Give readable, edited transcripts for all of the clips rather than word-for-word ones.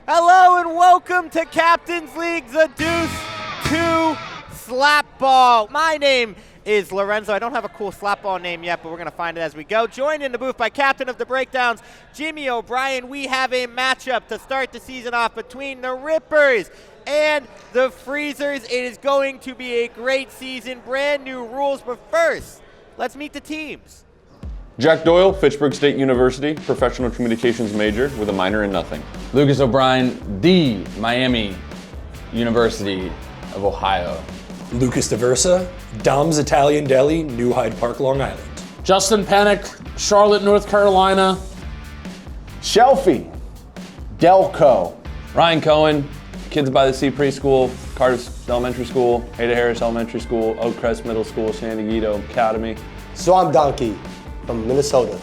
Hello and welcome to Captain's League, the Deuce 2 Slapball. My name is Lorenzo. I don't have a cool Slapball name yet, but we're going to find it as we go. Joined in the booth by Captain of the Breakdowns, Jimmy O'Brien. We have a matchup to start the season off between the Rippers and the Freezers. It is going to be a great season, brand new rules, but first, let's meet the teams. Jack Doyle, Fitchburg State University, professional communications major with a minor in nothing. Lucas O'Brien, the Miami University of Ohio. Lucas DeVersa, Dom's Italian Deli, New Hyde Park, Long Island. Justin Penik, Charlotte, North Carolina. Shelfy, Delco. Ryan Cohen, Kids by the Sea Preschool, Cardiff Elementary School, Ada Harris Elementary School, Oak Crest Middle School, San Diego Academy. Swamp Donkey from Minnesota.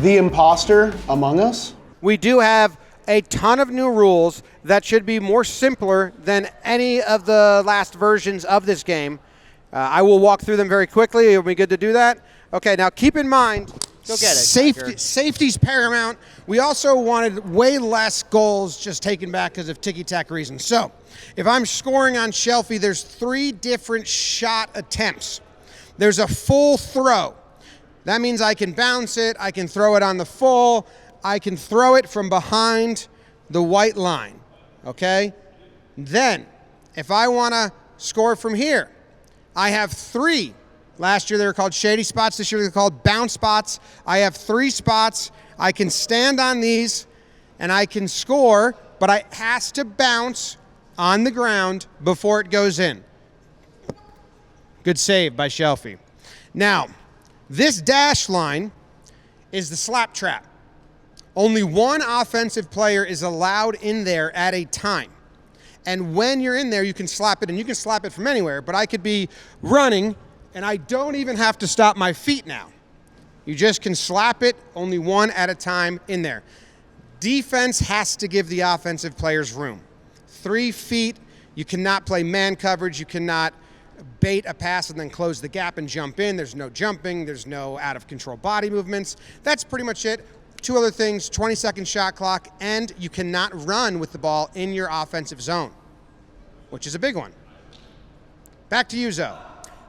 The imposter among us. We do have a ton of new rules that should be more simpler than any of the last versions of this game. I will walk through them very quickly. It'll be good to do that. Okay, now keep in mind, Go get it, safety's paramount. We also wanted way less goals just taken back because of ticky-tack reasons. So if I'm scoring on Shelfy, there's 3 different shot attempts. There's a full throw. That means I can bounce it, I can throw it on the full, I can throw it from behind the white line, okay? Then, if I wanna score from here, I have 3. Last year they were called shady spots, this year they're called bounce spots. I have 3 spots, I can stand on these, and I can score, but it has to bounce on the ground before it goes in. Good save by Shelfy. Now, this dash line is the slap trap. Only one offensive player is allowed in there at a time. And when you're in there, you can slap it, and you can slap it from anywhere, but I could be running, and I don't even have to stop my feet now. You just can slap it, only one at a time in there. Defense has to give the offensive players room. 3 feet, you cannot play man coverage, you cannot bait a pass and then close the gap and jump in. There's no jumping, there's no out of control body movements. That's pretty much it. 2 other things, 20-second shot clock, and you cannot run with the ball in your offensive zone, which is a big one. Back to you, Zoe.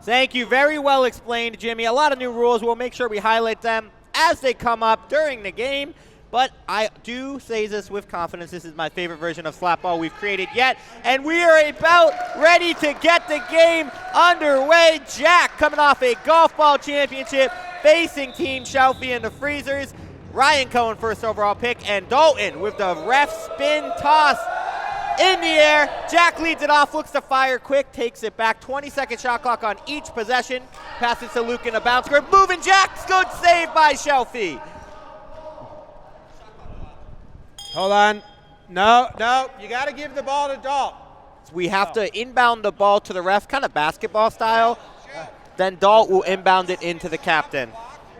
Thank you. Very well explained, Jimmy. A lot of new rules. We'll make sure we highlight them as they come up during the game. But I do say this with confidence. This is my favorite version of Slapball we've created yet. And we are about ready to get the game underway. Jack coming off a golf ball championship facing Team Shelfy and the Freezers. Ryan Cohen, first overall pick, and Dalton with the ref spin toss in the air. Jack leads it off, looks to fire quick, takes it back. 20-second shot clock on each possession. Passes to Luke in a bounce square. Moving Jack, good save by Shelfy. Hold on. No, you got to give the ball to Dalton. We have to inbound the ball to the ref, kind of basketball style. Then Dalton will inbound it into the captain.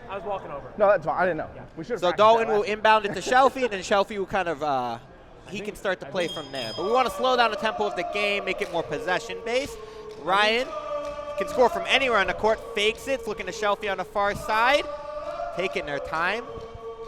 I was walking over. No, that's fine. I didn't know. We should have So Dalton will inbound it to Shelfy, and then Shelfy will kind of, he can start to play from there. But we want to slow down the tempo of the game, make it more possession-based. Ryan can score from anywhere on the court, fakes it, looking to Shelfy on the far side, taking their time.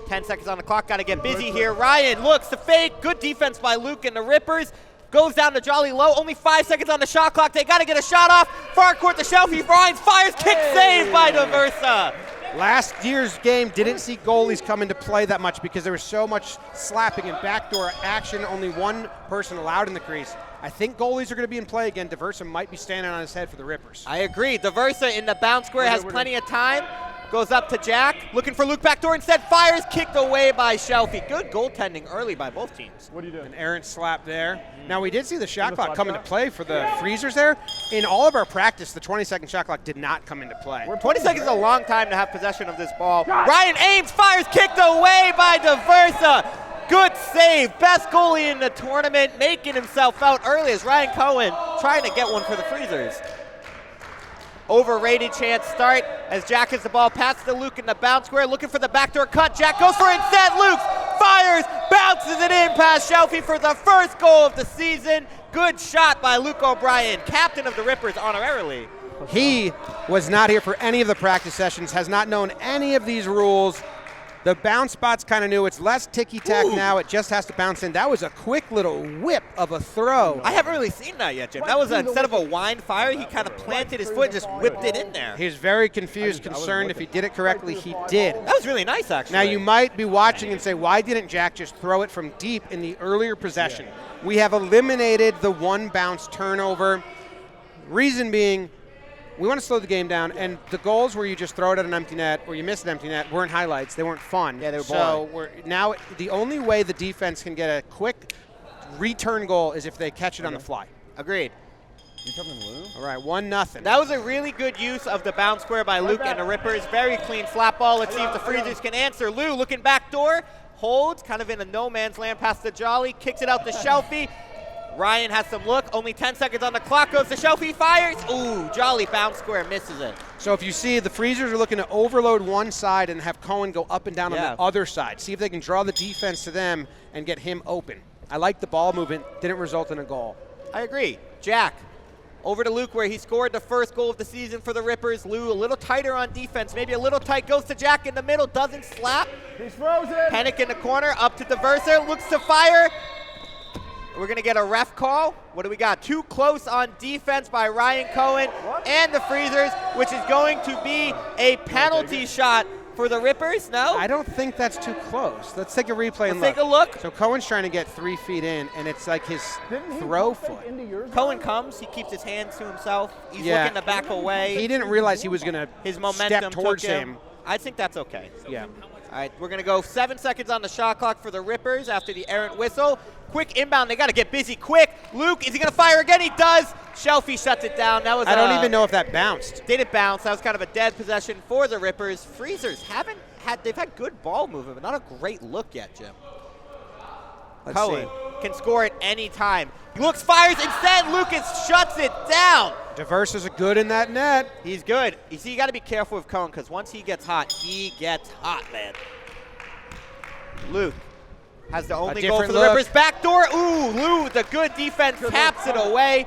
10 seconds on the clock, got to get busy here. Ryan looks to fake, good defense by Luke and the Rippers. Goes down to Jolly Low, only 5 seconds on the shot clock. They got to get a shot off. Far court to Shelfy, Ryan fires, kick save by DeVersa. Last year's game didn't see goalies come into play that much because there was so much slapping and backdoor action, only one person allowed in the crease. I think goalies are going to be in play again. DeVersa might be standing on his head for the Rippers. I agree. DeVersa in the bounce square has plenty of time. Goes up to Jack, looking for Luke backdoor, instead fires, kicked away by Shelfy. Good goaltending early by both teams. What are you doing? An errant slap there. Now, we did see the shot clock come into play for the Freezers there. In all of our practice, the 20-second shot clock did not come into play. 20 seconds is a long time to have possession of this ball. Ryan aims, fires, kicked away by DeVersa. Good save. Best goalie in the tournament, making himself out early as Ryan Cohen trying to get one for the Freezers. Overrated chance start as Jack has the ball, passes to Luke in the bounce square, looking for the backdoor cut. Jack goes for it instead. Luke fires, bounces it in past Shelfy for the first goal of the season. Good shot by Luke O'Brien, captain of the Rippers honorarily. He was not here for any of the practice sessions, has not known any of these rules. The bounce spot's kind of new. It's less ticky-tack now. It just has to bounce in. That was a quick little whip of a throw. I haven't really seen that yet, Jim. That was instead of a wind fire, he kind of planted his foot and just whipped it in there. He was very confused, concerned if he did it correctly. He did. That was really nice, actually. Now, you might be watching and say, why didn't Jack just throw it from deep in the earlier possession? We have eliminated the one bounce turnover. Reason being, we want to slow the game down, and the goals where you just throw it at an empty net or you miss an empty net weren't highlights. They weren't fun. Yeah, they were boring. So now the only way the defense can get a quick return goal is if they catch it on the fly. Agreed. All right, 1-0. That was a really good use of the bounce square by Luke and the Rippers. Very clean flat ball. Let's see if the Freezers can answer. Lou looking back door, holds, kind of in a no man's land past the Jolly, kicks it out to Shelfy. Ryan has some look, only 10 seconds on the clock, goes to Shelfy, fires. Ooh, Jolly bounce square, misses it. So if you see, the Freezers are looking to overload one side and have Cohen go up and down on the other side. See if they can draw the defense to them and get him open. I like the ball movement, didn't result in a goal. I agree. Jack, over to Luke where he scored the first goal of the season for the Rippers. Lou a little tighter on defense, maybe a little tight, goes to Jack in the middle, doesn't slap. He's frozen. Penik in the corner, up to Diverser, looks to fire. We're going to get a ref call. What do we got? Too close on defense by Ryan Cohen and the Freezers, which is going to be a penalty shot for the Rippers, no? I don't think that's too close. Let's take a replay and Let's take a look. So Cohen's trying to get 3 feet in, and it's like his throw foot. Cohen comes, he keeps his hands to himself. He's looking to back away. He didn't realize he was going to His momentum step towards took him. I think that's okay. Yeah. All right, we're going to go 7 seconds on the shot clock for the Rippers after the errant whistle. Quick inbound. They got to get busy quick. Luke, is he going to fire again? He does. Shelfy shuts it down. That was I don't even know if that bounced. Didn't bounce. That was kind of a dead possession for the Rippers. Freezers they've had good ball movement, but not a great look yet, Jim. Cohen can score at any time. Looks, fires, instead Lucas shuts it down. Diverse is good in that net. He's good. You see, you got to be careful with Cohen because once he gets hot, man. Luke has the only goal for the Rippers. Backdoor. Ooh, Lou, the good defense, taps it away.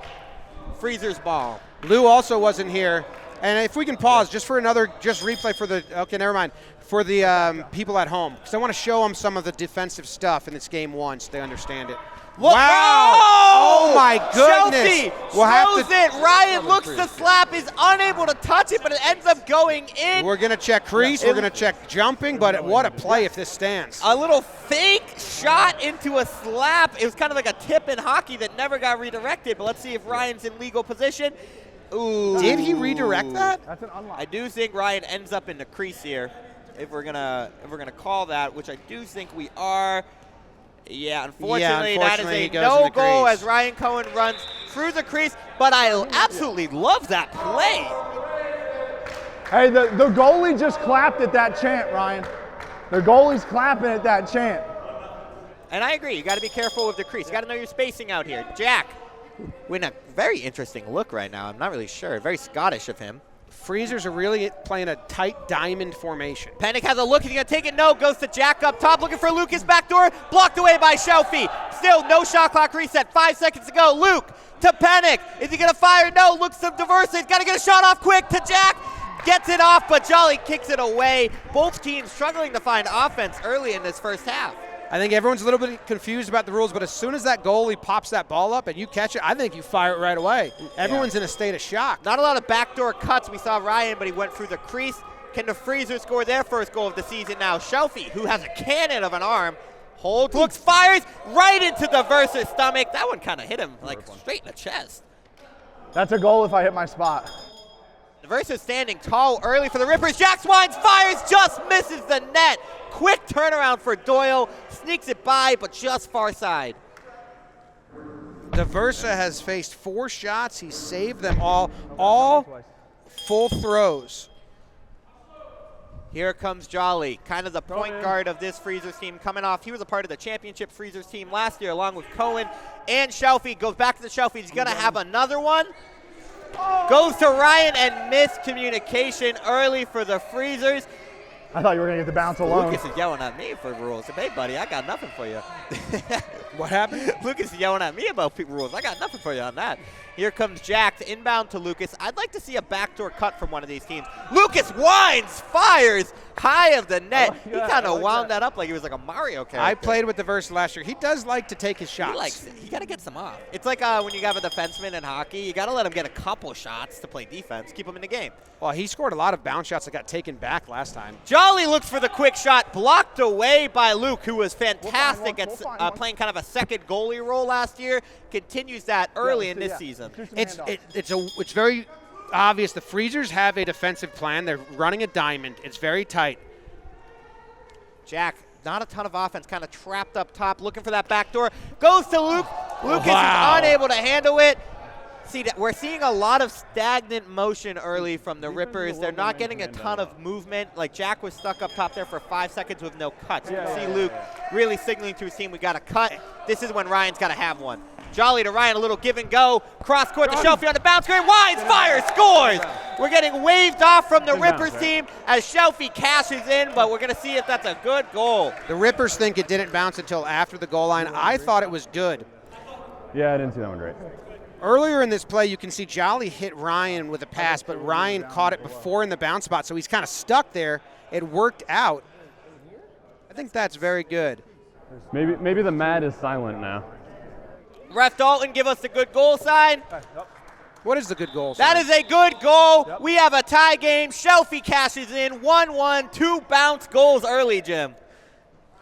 Freezers ball. Lou also wasn't here. And if we can pause just for another replay for the, okay, never mind, for the people at home. Because I want to show them some of the defensive stuff in this game 1 so they understand it. Look, wow! Oh my goodness! Shelfy throws it. Ryan looks to slap, is unable to touch it, but it ends up going in. We're going to check crease. We're going to check jumping, but what a play if this stands. A little fake shot into a slap. It was kind of like a tip in hockey that never got redirected, but let's see if Ryan's in legal position. Ooh. Did he redirect that? That's an unlock. I do think Ryan ends up in the crease here if we're gonna call that, which I do think we are. Yeah, unfortunately that is a no goal as Ryan Cohen runs through the crease, but I absolutely love that play. Hey, the goalie just clapped at that chant, Ryan. The goalie's clapping at that chant. And I agree, you got to be careful with the crease. You got to know your spacing out here. Jack, with a very interesting look right now. I'm not really sure. Very Scottish of him. Freezers are really playing a tight diamond formation. Penik has a look. Is he going to take it? No. Goes to Jack up top. Looking for Lucas backdoor. Blocked away by Shelfy. Still no shot clock reset. 5 seconds to go. Luke to Penik. Is he going to fire? No. Looks to Diverse. He's got to get a shot off quick to Jack. Gets it off, but Jolly kicks it away. Both teams struggling to find offense early in this first half. I think everyone's a little bit confused about the rules, but as soon as that goalie pops that ball up and you catch it, I think you fire it right away. Everyone's in a state of shock. Not a lot of backdoor cuts. We saw Ryan, but he went through the crease. Can the Freezers score their first goal of the season now? Shelfy, who has a cannon of an arm, holds, looks, fires right into the Versa's stomach. That one kind of hit him like straight in the chest. That's a goal if I hit my spot. The Versa's standing tall early for the Rippers. Jack Swines fires, just misses the net. Quick turnaround for Doyle. Sneaks it by, but just far side. The Versa has faced 4 shots. He saved them all full throws. Here comes Jolly, kind of the point guard of this Freezers team coming off. He was a part of the championship Freezers team last year along with Cohen and Shelfy. Goes back to the Shelfy. He's going to have another one. Goes to Ryan and miscommunication early for the Freezers. I thought you were going to get the bounce alone. Lucas is yelling at me for rules. Hey, buddy, I got nothing for you. What happened? Lucas is yelling at me about rules. I got nothing for you on that. Here comes Jack to inbound to Lucas. I'd like to see a backdoor cut from one of these teams. Lucas winds, fires high of the net. He kind of wound that up like he was like a Mario character. I played with the Versa last year. He does like to take his shots. He likes it. You got to get some off. It's like when you have a defenseman in hockey. You got to let him get a couple shots to play defense, keep him in the game. Well, he scored a lot of bounce shots that got taken back last time. Jolly looks for the quick shot, blocked away by Luke, who was fantastic at playing kind of a second goalie role last year. Continues that early in this season. It's very obvious the Freezers have a defensive plan. They're running a diamond. It's very tight. Jack, not a ton of offense, kind of trapped up top, looking for that back door. Goes to Luke. Lucas is unable to handle it. See, we're seeing a lot of stagnant motion early from the Rippers. They're not getting a ton of movement. Like Jack was stuck up top there for 5 seconds with no cuts. You can see Luke really signaling to his team, we got a cut. This is when Ryan's got to have one. Jolly to Ryan, a little give and go. Cross court to Shelfy on the bounce screen. Winds, fires, scores! We're getting waved off from the Rippers team as Shelfy cashes in, but we're going to see if that's a good goal. The Rippers think it didn't bounce until after the goal line. I thought it was good. Yeah, I didn't see that one great. Earlier in this play, you can see Jolly hit Ryan with a pass, but Ryan caught it before in the bounce spot, so he's kind of stuck there. It worked out. I think that's very good. Maybe the Mad is silent now. Ref Dalton, give us the good goal sign. What is the good goal sign? That is a good goal. Yep. We have a tie game. Shelfy cashes in 1-1, 2 bounce goals early, Jim.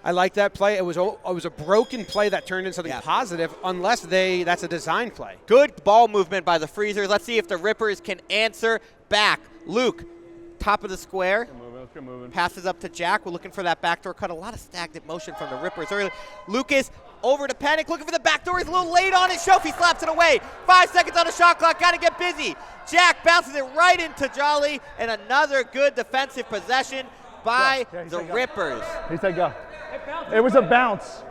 I like that play. It was a broken play that turned into something positive, unless that's a design play. Good ball movement by the Freezers. Let's see if the Rippers can answer back. Luke, top of the square. Let's get moving. Passes up to Jack. We're looking for that backdoor cut. A lot of stagnant motion from the Rippers early. Lucas over to Penik, looking for the backdoor. He's a little late on it. Shelfy slaps it away. 5 seconds on the shot clock. Got to get busy. Jack bounces it right into Jolly, and another good defensive possession by the Rippers. He said go. It was a bounce.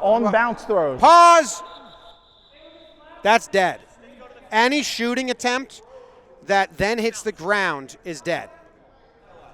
On bounce throws. Pause. That's dead. Any shooting attempt that then hits the ground is dead.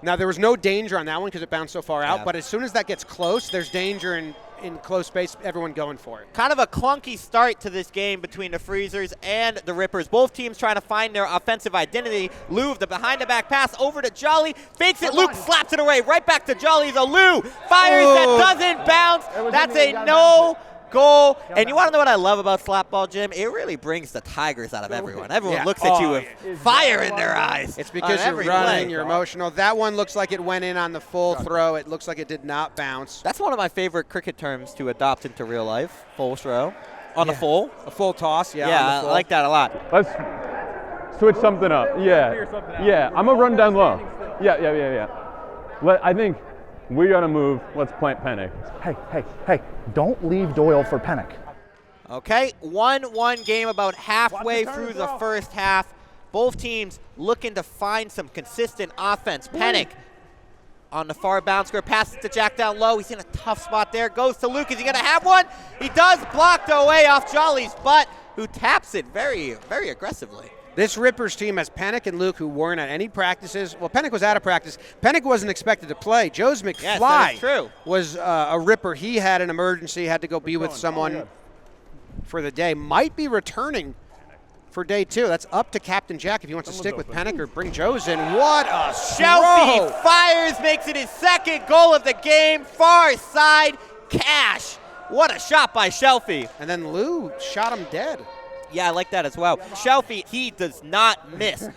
Now, there was no danger on that one because it bounced so far out, but as soon as that gets close, there's danger in close space, everyone going for it. Kind of a clunky start to this game between the Freezers and the Rippers. Both teams trying to find their offensive identity. Lou, the behind-the-back pass over to Jolly, fakes it, Luke slaps it away, right back to Jolly. So Lou fires, that doesn't bounce. That's a no goal. And you want to know what I love about Slapball, Jim? It really brings the Tigers out of everyone. Everyone looks at you with fire in their eyes. It's because you're running, you're emotional. That one looks like it went in on the full throw. It looks like it did not bounce. That's one of my favorite cricket terms to adopt into real life. Full throw. On the full. A full toss, Yeah, I like that a lot. Let's switch something up. Yeah, I'm going to run down low. Yeah. I think we got to move. Let's plant Penik. Hey, don't leave Doyle for Penik. Okay, 1-1 game about halfway through the first half. Both teams looking to find some consistent offense. Penik on the far bounce square, passes to Jack down low. He's in a tough spot there. Goes to Luke. Is he going to have one? He does, blocked away off Jolly's butt, who taps it very, very aggressively. This Rippers team has Penik and Luke, who weren't at any practices. Well, Penik was out of practice. Penik wasn't expected to play. Joe's McFly was a Ripper. He had an emergency, had to go be with someone for the day. Might be returning for day 2. That's up to Captain Jack if he wants to stick with Penik or bring Joe's in. What a Shelfy fires, makes it his second goal of the game. Far side cash. What a shot by Shelfy. And then Lou shot him dead. Yeah, I like that as well. Shelfy, he does not miss.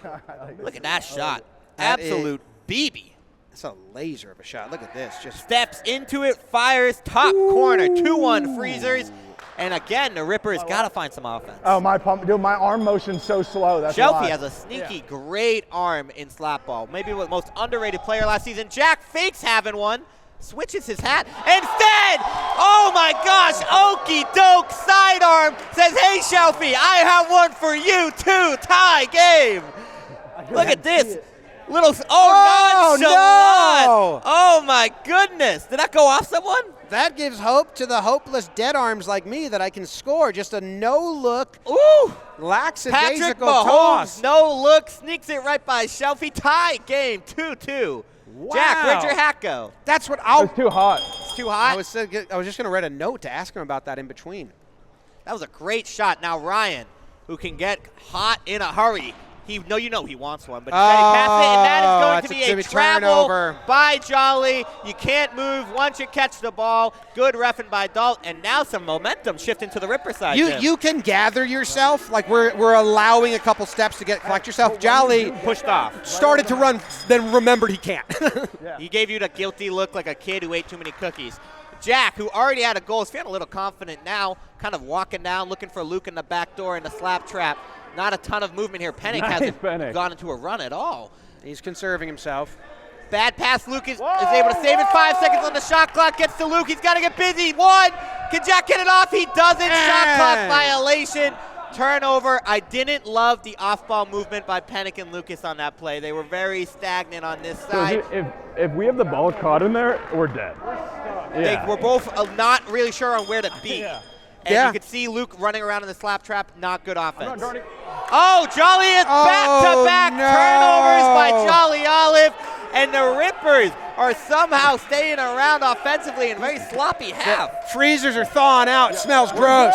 Look at that shot. Absolute BB. That's a laser of a shot. Look at this. Just steps into it, fires, top corner, 2-1 Freezers. And again, the Rippers got to find some offense. Oh, my pump, dude, my arm motion's so slow. That's Shelfy has a sneaky, great arm in Slapball. Maybe the most underrated player last season. Jack fakes having one. Switches his hat. Instead, oh my gosh, okey doke sidearm says, hey Shelfy, I have one for you too. Tie game. Look at this. Little, nonchalant. No. Oh my goodness. Did that go off someone? That gives hope to the hopeless dead arms like me that I can score. Just a no-look, lackadaisical toss. No look, sneaks it right by Shelfy. Tie game, 2-2. Wow. Jack, where'd your hat go? That's what It's too hot. gets too hot. I was just going to write a note to ask him about that in between. That was a great shot. Now Ryan, who can get hot in a hurry. He wants one, but he's ready to pass it, and that is going to be a travel turnover by Jolly. You can't move once you catch the ball. Good reffing by Doyle, and now some momentum shifting to the Ripper side. You can gather yourself. Like we're allowing a couple steps to collect yourself. Jolly pushed off. Started to run, then remembered he can't. He gave you the guilty look like a kid who ate too many cookies. Jack, who already had a goal, is feeling a little confident now, kind of walking down, looking for Luke in the back door in the slap trap. Not a ton of movement here. Penik hasn't gone into a run at all. He's conserving himself. Bad pass. Luke is able to save it. 5 seconds on the shot clock. Gets to Luke. He's got to get busy. One. Can Jack get it off? He doesn't. Shot clock violation. Turnover. I didn't love the off-ball movement by Penik and Lucas on that play. They were very stagnant on this side. If we have the ball caught in there, we're dead. We're both not really sure on where to be. And you could see Luke running around in the slap trap. Not good offense. Oh, Jolly is back-to-back turnovers by Jolly Olive. And the Rippers are somehow staying around offensively in a very sloppy half. Freezers are thawing out. It smells gross.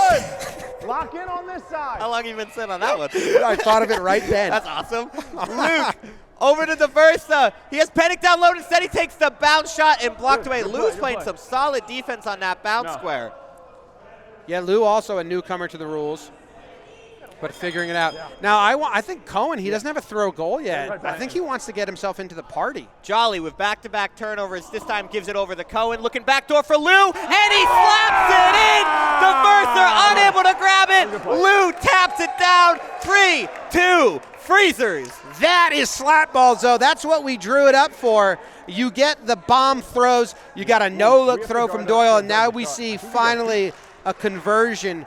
Lock in on this side. How long have you been sitting on that one? I thought of it right then. That's awesome. Luke over to Diversa. He has Penik down low. Instead, he takes the bounce shot and blocked away. Lou's playing some solid defense on that bounce square. Yeah, Lou also a newcomer to the rules, but figuring it out. Now, I think Cohen, he doesn't have a throw goal yet. I think he wants to get himself into the party. Jolly with back-to-back turnovers. This time gives it over to Cohen. Looking backdoor for Lou, and he slaps it in. Diversa unable to grab it. Lou taps it down. 3-2 Freezers. That is slap balls, though. That's what we drew it up for. You get the bomb throws. You got a no-look throw from Doyle, and now we see finally a conversion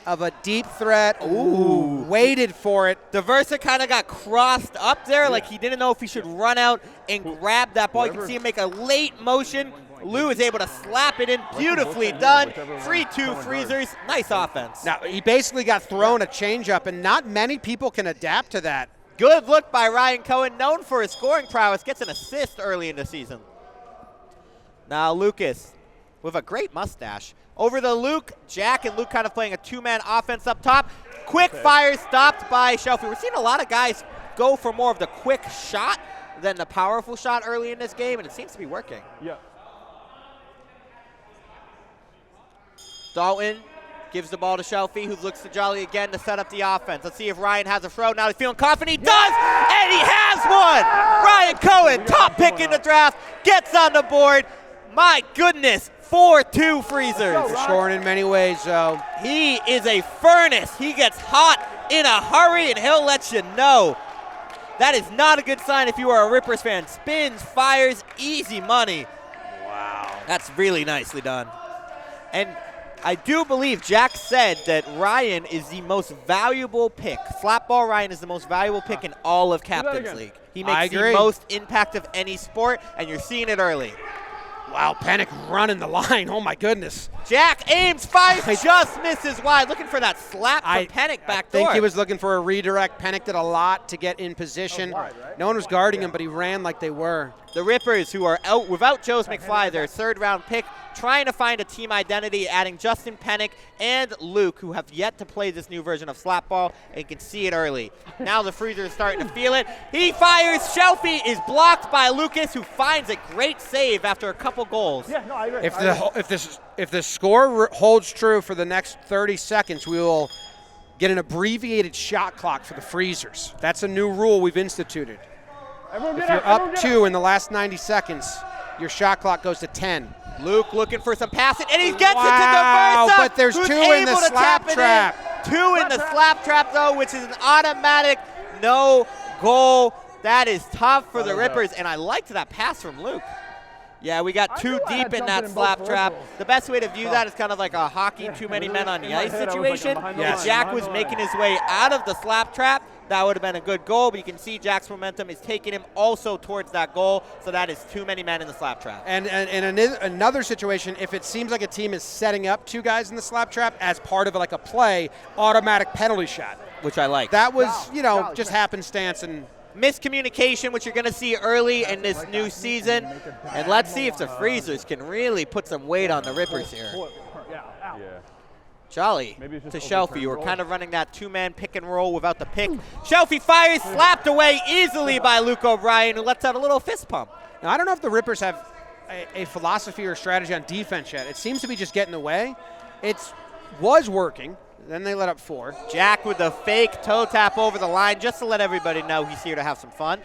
of a deep threat. Ooh, waited for it. Diversa kind of got crossed up there, like he didn't know if he should run out and grab that ball. You can see him make a late motion. Lou is able to slap it in. Beautifully done. 3-2 Freezers. Nice offense. Now, he basically got thrown a changeup, and not many people can adapt to that. Good look by Ryan Cohen, known for his scoring prowess. Gets an assist early in the season. Now Lucas with a great mustache. Over to Luke. Jack and Luke kind of playing a two-man offense up top. Quick fire stopped by Shelfy. We're seeing a lot of guys go for more of the quick shot than the powerful shot early in this game, and it seems to be working. Yeah. Dalton gives the ball to Shelfy, who looks to Jolly again to set up the offense. Let's see if Ryan has a throw. Now he's feeling confident. He does, and he has one. Ryan Cohen, top pick in the draft, gets on the board. My goodness, 4-2 Freezers. They're scoring in many ways, though. He is a furnace. He gets hot in a hurry, and he'll let you know. That is not a good sign if you are a Rippers fan. Spins, fires, easy money. Wow. That's really nicely done. And I do believe Jack said that Ryan is the most valuable pick. Slapball Ryan is the most valuable pick in all of Captain's League. He makes the most impact of any sport, and you're seeing it early. Wow, Penik running the line. Oh, my goodness. Jack aims, fires, just misses wide. Looking for that slap from Penik back door. I think he was looking for a redirect. Penik did a lot to get in position. No one was guarding him, but he ran like they were. The Rippers, who are out without Joe's McFly, their third-round pick, trying to find a team identity, adding Justin Penik and Luke, who have yet to play this new version of Slapball, and can see it early. Now the Freezer is starting to feel it. He fires. Shelfy is blocked by Lucas, who finds a great save after a couple goals. Yeah, no, I agree. If the score holds true for the next 30 seconds, we will get an abbreviated shot clock for the Freezers. That's a new rule we've instituted. If you're up 2 in the last 90 seconds, your shot clock goes to 10. Luke looking for some passing, and he gets it to Diversa. But there's 2 in the slap trap. 2 in the slap trap, though, which is an automatic no goal. That is tough for the Rippers, and I liked that pass from Luke. Yeah, we got too deep in that slap trap. The best way to view that is kind of like a hockey too many men on the ice situation. If Jack was making his way out of the slap trap, that would have been a good goal, but you can see Jack's momentum is taking him also towards that goal, so that is too many men in the slap trap. And in another situation, if it seems like a team is setting up 2 guys in the slap trap as part of like a play, automatic penalty shot. Which I like. That was, just happenstance, and miscommunication, which you're going to see early in this new season. And let's see if the Freezers can really put some weight on the Rippers here. Yeah. Jolly Maybe it's to just Shelfy. overturned You were roll. kind of running that two-man pick and roll without the pick. Shelfy fires, slapped away easily by Luke O'Brien, who lets out a little fist pump. Now, I don't know if the Rippers have a philosophy or strategy on defense yet. It seems to be just getting away. It was working. Then they let up 4. Jack with the fake toe tap over the line just to let everybody know he's here to have some fun.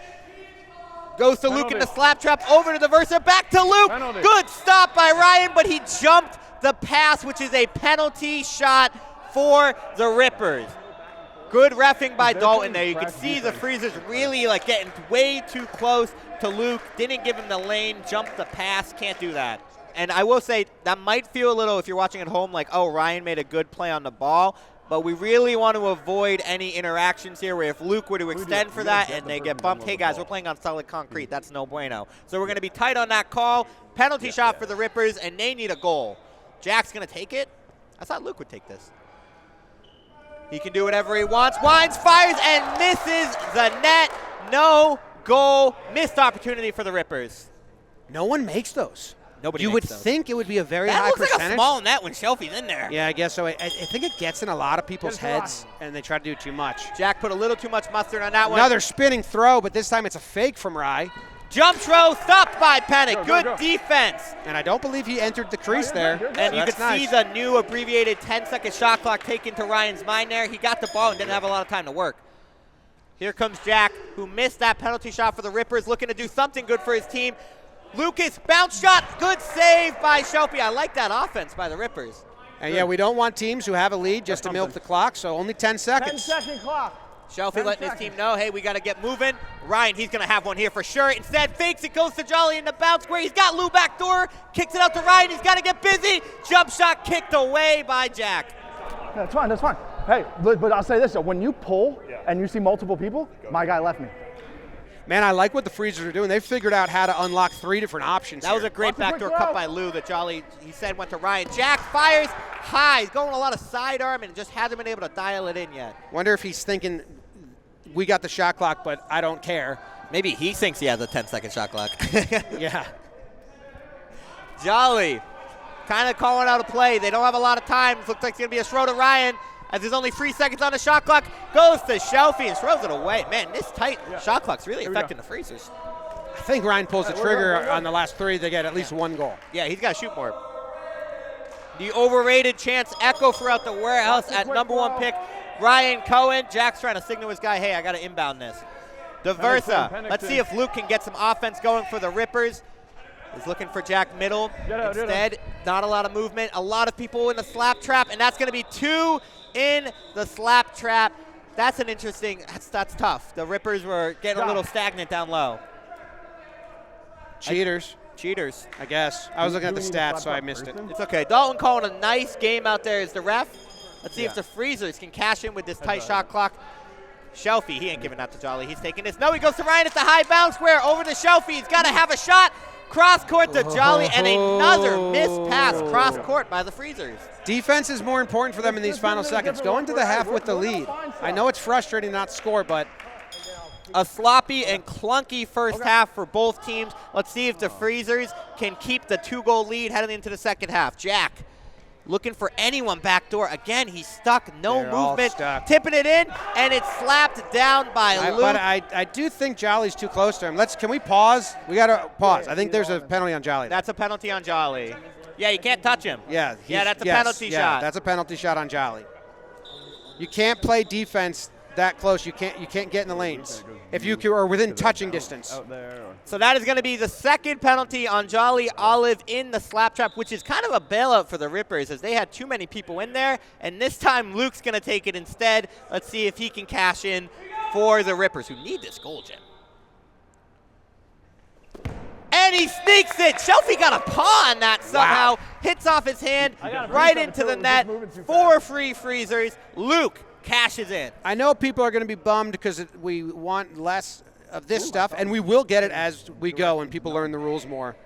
Goes to Luke in the slap trap, over to the Versa, back to Luke. Penalty. Good stop by Ryan, but he jumped the pass, which is a penalty shot for the Rippers. Good reffing by Dalton there. You can see the Freezers really like getting way too close to Luke. Didn't give him the lane, jumped the pass, can't do that. And I will say that might feel a little, if you're watching at home, like, oh, Ryan made a good play on the ball. But we really want to avoid any interactions here where if Luke were to extend for that and they get bumped, hey, guys, we're playing on solid concrete. That's no bueno. So we're going to be tight on that call. Penalty shot for the Rippers, and they need a goal. Jack's going to take it. I thought Luke would take this. He can do whatever he wants. Wines, fires, and misses the net. No goal. Missed opportunity for the Rippers. No one makes those. Nobody You makes would those. think it would be a very That high looks percentage. like a small net when Shelfy's in there. Yeah, I guess so. I think it gets in a lot of people's heads, and they try to do too much. Jack put a little too much mustard on that one. Another spinning throw, but this time it's a fake from Rye. Jump throw, stopped by Penik. Go, Good go. defense. And I don't believe he entered the crease there. And you That's can see nice. the new abbreviated 10-second shot clock taken to Ryan's mind there. He got the ball and didn't have a lot of time to work. Here comes Jack, who missed that penalty shot for the Rippers, looking to do something good for his team. Lucas, bounce shot, good save by Shelfy. I like that offense by the Rippers. And yeah, we don't want teams who have a lead just to milk the clock, so only 10 seconds. 10-second clock. Shelfy letting his team know, hey, we got to get moving. Ryan, he's going to have one here for sure. Instead, fakes it, goes to Jolly in the bounce square. He's got Lou back door, kicks it out to Ryan. He's got to get busy. Jump shot kicked away by Jack. That's fine, that's fine. Hey, but I'll say this, though. When you pull and you see multiple people, my guy left me. Man, I like what the Freezers are doing. They figured out how to unlock 3 different options That was a great backdoor cut by Lou that Jolly, he said, went to Ryan. Jack fires high. He's going a lot of sidearm and just hasn't been able to dial it in yet. Wonder if he's thinking, we got the shot clock, but I don't care. Maybe he thinks he has a 10-second shot clock. Yeah. Jolly kind of calling out a play. They don't have a lot of time. Looks like it's going to be a throw to Ryan as there's only 3 seconds on the shot clock. Goes to Shelfy and throws it away. Man, this tight shot clock's really affecting the Freezers. I think Ryan pulls the trigger on the last 3. They get at least 1 goal. Yeah, he's got to shoot more. The overrated chance echo throughout the warehouse at number 1 pick, Ryan Cohen. Jack's trying to signal his guy, hey, I got to inbound this. Diversa. Penik Let's in. see if Luke can get some offense going for the Rippers. He's looking for Jack middle. Get out. Instead, not a lot of movement. A lot of people in the slap trap, and that's going to be 2 in the slap trap. That's an interesting, that's tough. The Rippers were getting a little stagnant down low. Cheaters, Cheaters. I guess. I was looking at the stats, so I missed it. It's okay. Dalton calling a nice game out there as the ref. Let's see if the Freezers can cash in with this tight shot clock. Shelfy, he ain't giving that to Jolly. He's taking this. No, he goes to Ryan at the high bounce square. Over to Shelfy. He's got to have a shot. Cross court to Jolly, and another missed pass cross court by the Freezers. Defense is more important for them in these final seconds. Going to the half with the lead. I know it's frustrating not to score, but A sloppy and clunky first half for both teams. Let's see if the Freezers can keep the 2-goal lead heading into the second half. Jack looking for anyone backdoor. Again, he's stuck, no They're all movement. stuck. Tipping it in, and it's slapped down by Luke. but I do think Jolly's too close to him. Can we pause? We got to pause. I think there's a penalty on Jolly. That's a penalty on Jolly. Yeah, you can't touch him. Yeah, that's a penalty shot. That's a penalty shot on Jolly. You can't play defense that close. You can't get in the lanes if you are within touching distance. Out there. So that is going to be the second penalty on Jolly Olive in the slap trap, which is kind of a bailout for the Rippers as they had too many people in there. And this time Luke's going to take it instead. Let's see if he can cash in for the Rippers, who need this goal, Jim. And he sneaks it. Shelfy got a paw on that somehow. Wow. Hits off his hand got a right piece of into it, the too. It was net. just moving too 4 free Freezers. Luke cashes in. I know people are going to be bummed because we want less of this stuff, and we will get it as we go and people learn the rules more.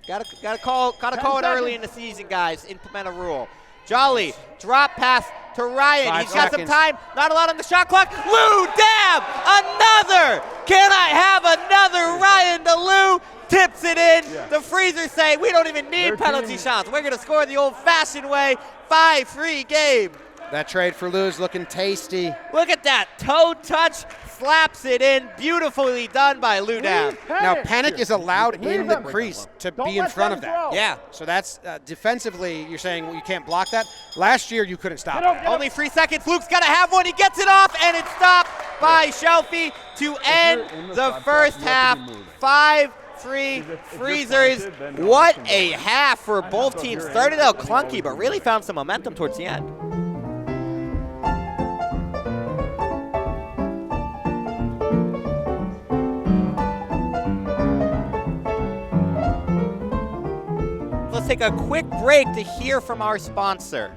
Gotta call it early in the season, guys. Implement a rule. Jolly, drop pass to Ryan. 5 He's got some seconds. time. Not a lot on the shot clock. Lou dab! Another! Can I have another Ryan to Lou? Tips it in. Yeah. The Freezers say we don't even need Their penalty team- shots. We're going to score the old-fashioned way. 5-3 game. That trade for Lou's looking tasty. Look at that. Toe touch. Slaps it in. Beautifully done by Lou Dab. Now, Penik is allowed Leave in the them. crease to Don't be in let front them of that. throw. Yeah. So that's defensively, you're saying you can't block that. Last year, you couldn't stop Get up, that. get up. Only 3 seconds. Luke's got to have one. He gets it off, and it's stopped by Shelfy to end in the the shot first clock, you have half. to be moving. 5-3 you're Freezers. planted, then What no a action. half for both So if teams. you're Started in, out then you clunky, always but move. really found some momentum towards the end. Let's take a quick break to hear from our sponsor.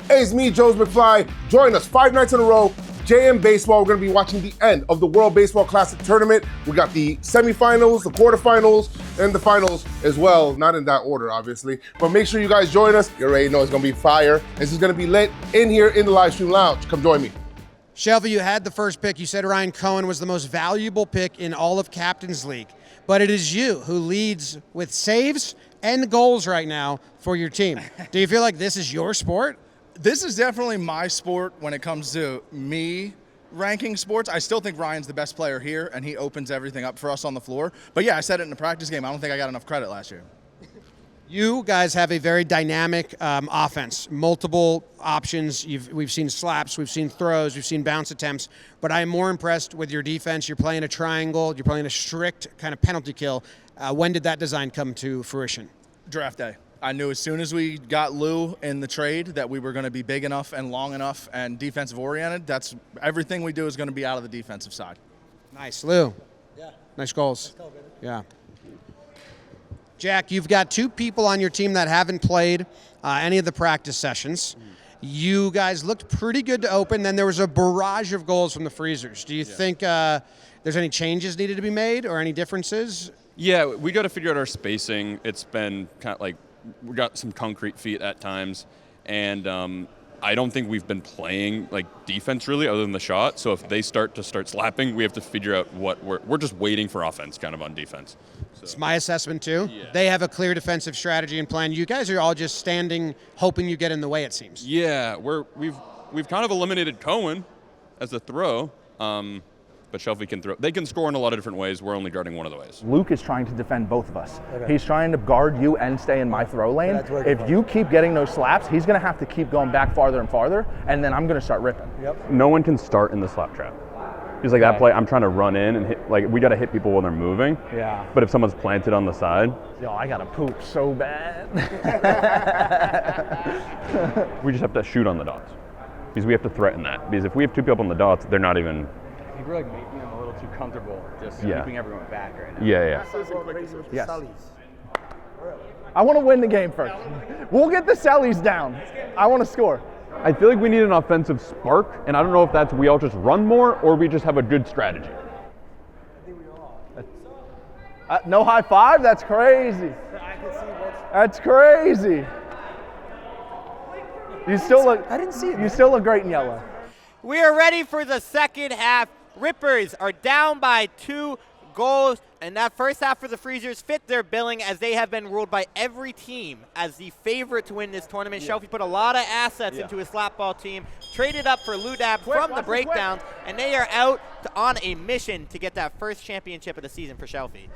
Hey, it's me, Jones McFly. Join us 5 nights in a row. JM Baseball, we're going to be watching the end of the World Baseball Classic Tournament. We got the semifinals, the quarterfinals, and the finals as well. Not in that order, obviously. But make sure you guys join us. You already know it's going to be fire. This is going to be lit in here in the live stream lounge. Come join me. Shelfy, you had the first pick. You said Ryan Cohen was the most valuable pick in all of Captain's League. But it is you who leads with saves and goals right now for your team. Do you feel like this is your sport? This is definitely my sport when it comes to me ranking sports. I still think Ryan's the best player here, and he opens everything up for us on the floor. But yeah, I said it in the practice game. I don't think I got enough credit last year. You guys have a very dynamic offense, multiple options. We've seen slaps, we've seen throws, we've seen bounce attempts, but I am more impressed with your defense. You're playing a triangle, you're playing a strict kind of penalty kill. When did that design come to fruition? Draft day. I knew as soon as we got Lou in the trade that we were going to be big enough and long enough and defensive oriented. That's everything we do is going to be out of the defensive side. Nice, Lou. Yeah. Nice goals. Yeah. Jack, you've got 2 people on your team that haven't played any of the practice sessions. You guys looked pretty good to open. Then there was a barrage of goals from the Freezers. Do you think there's any changes needed to be made or any differences? Yeah, we got to figure out our spacing. It's been kind of like we got some concrete feet at times, and I don't think we've been playing like defense really other than the shot. So if they start slapping, we have to figure out what we're just waiting for offense kind of on defense. So. It's my assessment too. Yeah. They have a clear defensive strategy and plan. You guys are all just standing, hoping you get in the way, it seems. Yeah, we've kind of eliminated Cohen as a throw, but Shelfy can throw. They can score in a lot of different ways. We're only guarding one of the ways. Luke is trying to defend both of us. Okay. He's trying to guard you and stay in my throw lane. If you keep getting those slaps, he's going to have to keep going back farther and farther, and then I'm going to start ripping. Yep. No one can start in the slap trap. He's like, that play, I'm trying to run in and hit, like, we got to hit people when they're moving. Yeah. But if someone's planted on the side. Yo, I got to poop so bad. We just have to shoot on the dots. Because we have to threaten that. Because if we have 2 people on the dots, they're not even. I think we're like making them a little too comfortable, just keeping everyone back right now. Yeah. Yes. I want to win the game first. We'll get the Sellies down. I want to score. I feel like we need an offensive spark, and I don't know if that's we all just run more or we just have a good strategy. No high five? That's crazy. That's crazy. You still look. I didn't see it. You still look great in yellow. We are ready for the second half. Rippers are down by 2 goals, and that first half for the Freezers fit their billing as they have been ruled by every team as the favorite to win this tournament. Shelfy put a lot of assets into his slapball team, traded up for Ludab from the breakdowns, and they are out on a mission to get that first championship of the season for Shelfy.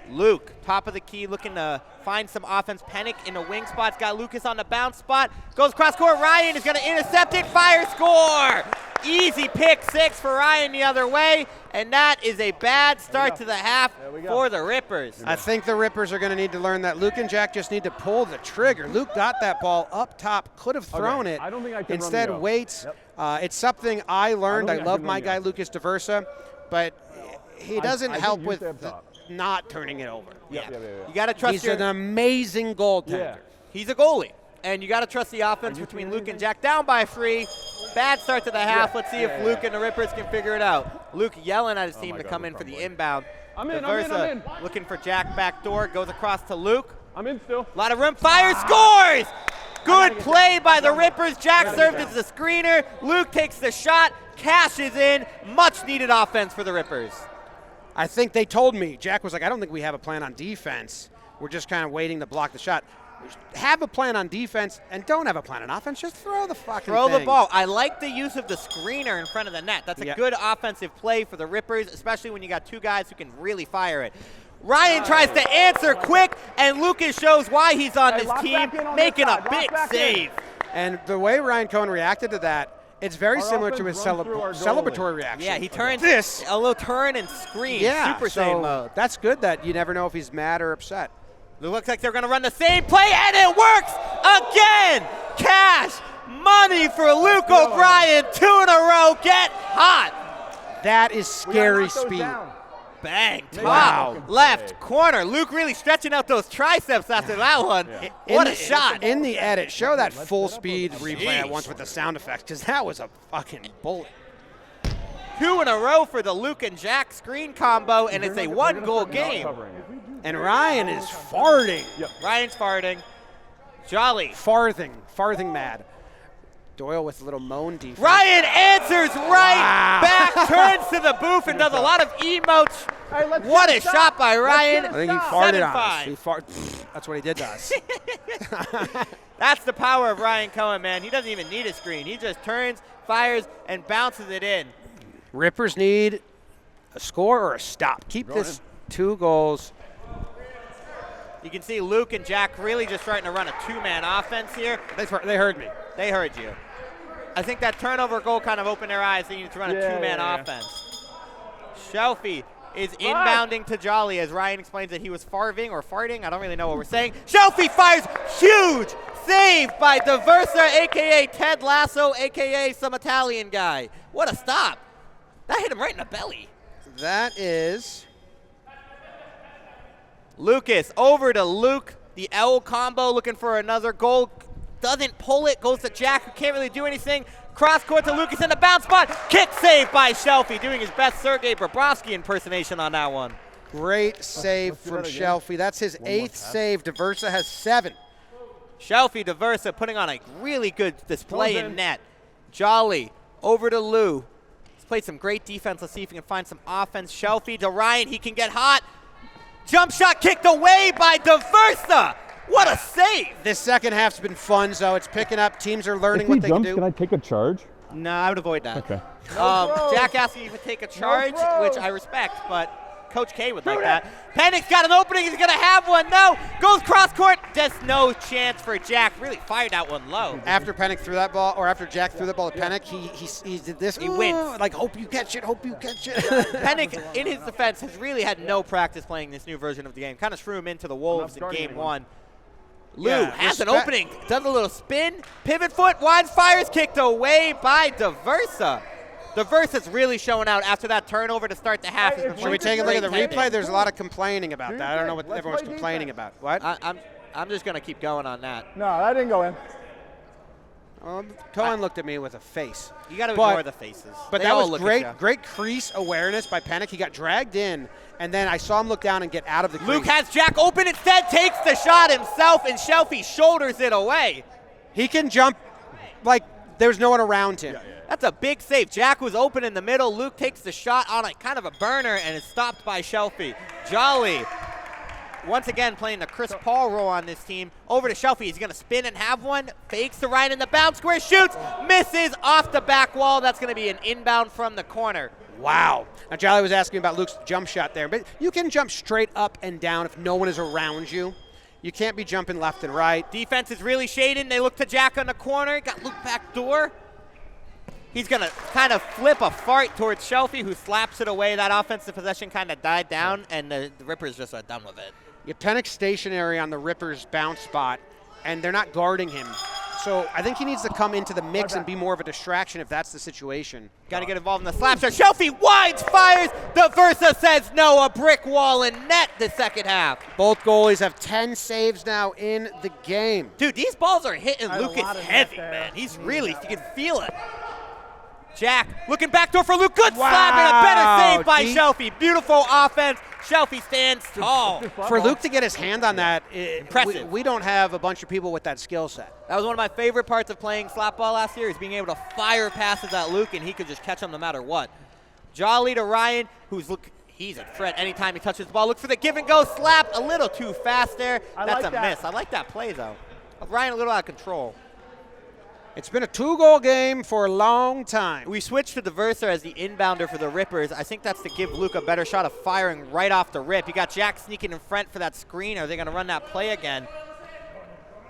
Luke, top of the key, looking to find some offense. Penik in the wing spot's got Lucas on the bounce spot. Goes cross court. Ryan is going to intercept it. Fire score. Easy pick 6 for Ryan the other way. And that is a bad start to the half for the Rippers. I think the Rippers are going to need to learn that Luke and Jack just need to pull the trigger. Luke got that ball up top, could have thrown it. I don't think I can Instead run the waits. It's something I learned. I love my guy the Lucas Diversa, but he doesn't help with not turning it over. You got to trust He's an amazing goaltender. Yeah. He's a goalie, and you got to trust the offense between Luke and Jack. Down by 3. Bad start to the half. Let's see if Luke and the Rippers can figure it out. Luke yelling at his team to come in for the inbound. I'm in. Looking for Jack back door. Goes across to Luke. I'm in still. A lot of room. Fire scores! Good play by the Rippers. Jack served as the screener. Luke takes the shot, cashes in. Much needed offense for the Rippers. I think they told me, Jack was like, I don't think we have a plan on defense. We're just kind of waiting to block the shot. Have a plan on defense and don't have a plan on offense. Just throw the fucking Throw thing. the ball. I like the use of the screener in front of the net. That's a good offensive play for the Rippers, especially when you got two guys who can really fire it. Ryan tries to answer quick, and Lucas shows why he's on this team, making a big save. And the way Ryan Cohen reacted to that, it's very similar to his celebratory reaction. Yeah, he turns this a little turn and scream. Yeah, Super save mode. That's good that you never know if he's mad or upset. It looks like they're going to run the same play, and it works again. Cash money for Luke O'Brien. 2 in a row. Get hot. That is scary speed. Bang. Top. Wow. Left corner. Luke really stretching out those triceps after that one. What a shot. In the edit, show that full speed replay at once with the sound effects, because that was a fucking bullet. 2 in a row for the Luke and Jack screen combo, and it's a 1-goal game. And Ryan is farting. Ryan's farting. Jolly. Farthing mad. Doyle with a little moan defense. Ryan answers right back, turns to the booth and does a lot of emotes. What a shot by Ryan. I think he farted on us. That's what he did to us. That's the power of Ryan Cohen, man. He doesn't even need a screen. He just turns, fires, and bounces it in. Rippers need a score or a stop. Keep this 2 goals. You can see Luke and Jack really just trying to run a 2-man offense here. They heard me. They heard you. I think that turnover goal kind of opened their eyes. They need to run a 2-man offense. Shelfy is inbounding to Jolly as Ryan explains that he was farving or farting. I don't really know what we're saying. Shelfy fires huge save by Diversa, a.k.a. Ted Lasso, a.k.a. some Italian guy. What a stop. That hit him right in the belly. That is Lucas over to Luke. The L combo looking for another goal. Doesn't pull it. Goes to Jack, who can't really do anything. Cross court to Lucas in the bounce spot. Kick save by Shelfy, doing his best Sergei Bobrovsky impersonation on that one. great save from Shelfy. That's his 8th save. Diversa has 7. Shelfy, Diversa putting on a really good display in net. Jolly over to Lou. He's played some great defense. Let's see if he can find some offense. Shelfy to Ryan. He can get hot. Jump shot kicked away by Diversa. What a save. This second half's been fun, so it's picking up. Teams are learning what they can do. Can I take a charge? No, I would avoid that. Okay. Jack asked me to take a charge, which I respect, but Coach K would like that. Penik's got an opening. He's going to have one. No. Goes cross court. Just no chance for Jack. Really fired that one low. After Penik threw that ball, or after Jack threw that ball to Penik, he did this. He wins. Like, hope you catch it, hope you catch it. Penik, in his defense, has really had no practice playing this new version of the game. Kind of threw him into the Wolves in game 1. Lou has an opening, does a little spin, pivot foot, winds, fires, kicked away by Diversa. Diversa's really showing out after that turnover to start the half. Should we take a look at the replay? There's a lot of complaining about that. I don't know what everyone's complaining about. What? I'm just going to keep going on that. No, that didn't go in. Cohen looked at me with a face. You got to ignore the faces. But that was great crease awareness by Penik. He got dragged in, and then I saw him look down and get out of the crease. Luke has Jack open instead, takes the shot himself, and Shelfy shoulders it away. He can jump like there's no one around him. That's a big save. Jack was open in the middle. Luke takes the shot on a kind of a burner, and is stopped by Shelfy. Jolly, once again playing the Chris Paul role on this team. Over to Shelfy. He's going to spin and have one. Fakes to Ryan in the bounce square. Shoots. Misses off the back wall. That's going to be an inbound from the corner. Wow. Now, Jolly was asking about Luke's jump shot there, but you can jump straight up and down if no one is around you. You can't be jumping left and right. Defense is really shading. They look to Jack on the corner. Got Luke back door. He's going to kind of flip a fart towards Shelfy, who slaps it away. That offensive possession kind of died down, and the Rippers just are done with it. Penik's stationary on the Rippers' bounce spot, and they're not guarding him. So I think he needs to come into the mix and be more of a distraction if that's the situation. Got to get involved in the slap shot. Shelfy winds, fires. Diversa says no. A brick wall and net the second half. Both goalies have 10 saves now in the game. Dude, these balls are hitting Lucas heavy, man. He's really, you can feel it. Jack looking backdoor for Luke. Good slap and a better save by Shelfy. Beautiful offense. Shelfy stands tall. For Luke to get his hand on that, Impressive. We don't have a bunch of people with that skill set. That was one of my favorite parts of playing Slapball last year, is being able to fire passes at Luke, and he could just catch them no matter what. Jolly to Ryan, he's a threat anytime he touches the ball. Look for the give and go slap, a little too fast there. That's a miss. I like that play, though. Ryan a little out of control. It's been a 2-goal game for a long time. We switched to DeVersa as the inbounder for the Rippers. I think that's to give Luke a better shot of firing right off the rip. You got Jack sneaking in front for that screen. Are they going to run that play again?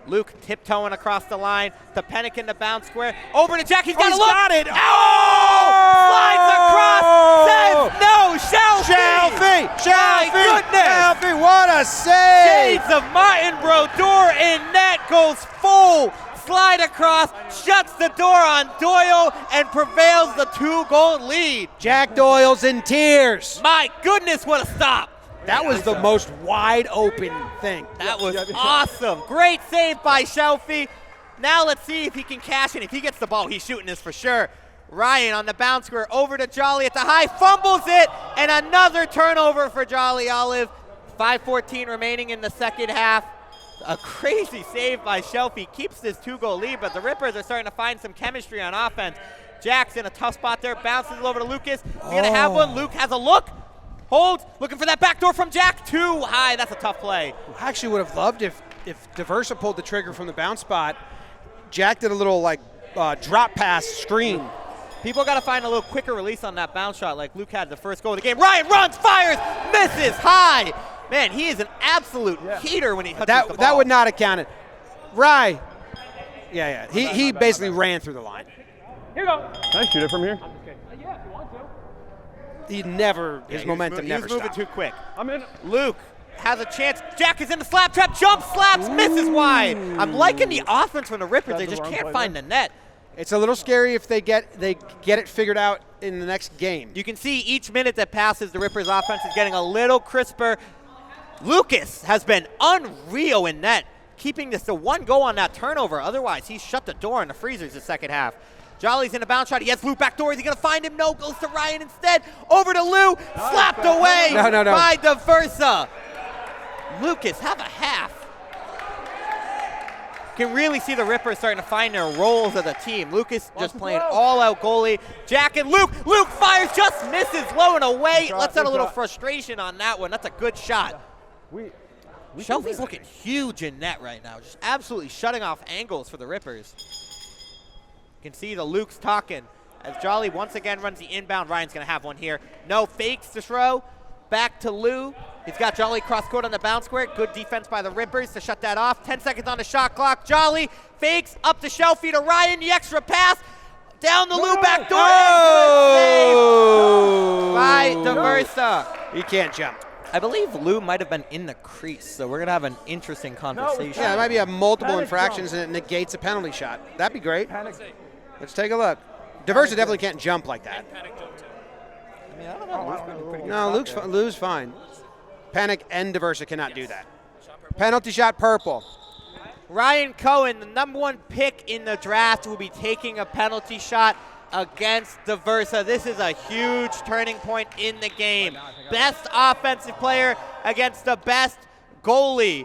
Luke tiptoeing across the line to Penik in the bounce square. Over to Jack. He's got to look. Got it. Oh! Slides across. Says no. Shelfy. Shelfy. My goodness. Shelfy, what a save. Shades of Martin Brodeur in net, goes full. Slide across, shuts the door on Doyle, and prevails the 2-goal lead. Jack Doyle's in tears. My goodness, what a stop. That was the most wide open thing. That was awesome. Great save by Shelfy. Now let's see if he can cash in. If he gets the ball, he's shooting this for sure. Ryan on the bounce square over to Jolly at the high, fumbles it, and another turnover for Jolly Olive. 5:14 remaining in the second half. A crazy save by Shelfy keeps this 2-goal lead, but the Rippers are starting to find some chemistry on offense. Jack's in a tough spot there, bounces it over to Lucas. He's going to have one. Luke has a look, holds, looking for that backdoor from Jack. Too high. That's a tough play. I actually would have loved if DeVersa pulled the trigger from the bounce spot. Jack did a little drop pass screen. People got to find a little quicker release on that bounce shot like Luke had the first goal of the game. Ryan runs, fires, misses high. Man, he is an absolute heater when he touches the ball. That would not have counted. Rye. Yeah. He basically ran through the line. Here you go. Can I shoot it from here? Yeah, if you want to. His momentum never stopped. He was moving too quick. I'm in. Luke has a chance. Jack is in the slap trap, jumps, slaps, misses wide. I'm liking the offense from the Rippers. They just can't find the net. It's a little scary if they get it figured out in the next game. You can see each minute that passes, the Rippers' offense is getting a little crisper. Lucas has been unreal in net, keeping this to 1 goal on that turnover. Otherwise, he's shut the door in the freezers the second half. Jolly's in a bounce shot. He has Lou back door. Is he going to find him? No. Goes to Ryan instead. Over to Lou. Slapped away by DeVersa. Lucas, have a half. Can really see the Rippers starting to find their roles as a team. Lucas just playing all-out goalie. Jack and Luke. Luke fires, just misses low and away. Let's add a little frustration on that one. That's a good shot. Shelfy's looking huge in net right now. Just absolutely shutting off angles for the Rippers. You can see the Luke's talking. As Jolly once again runs the inbound, Ryan's going to have one here. No, fakes to throw. Back to Lou. He's got Jolly cross court on the bounce square. Good defense by the Rippers to shut that off. 10 seconds on the shot clock. Jolly fakes up to Shelfy to Ryan. The extra pass. Down the Lou back door. Oh! By DeVersa. He can't jump. I believe Lou might have been in the crease, so we're going to have an interesting conversation. Yeah, it might be multiple infractions and it negates a penalty shot. That'd be great. Let's take a look. DeVersa definitely can't jump like that. I mean, I don't know. No, Lou's fine. Penik and DeVersa cannot do that. Penalty shot purple. Ryan Cohen, the #1 pick in the draft, will be taking a penalty shot against DeVersa. This is a huge turning point in the game. Best offensive player against the best goalie.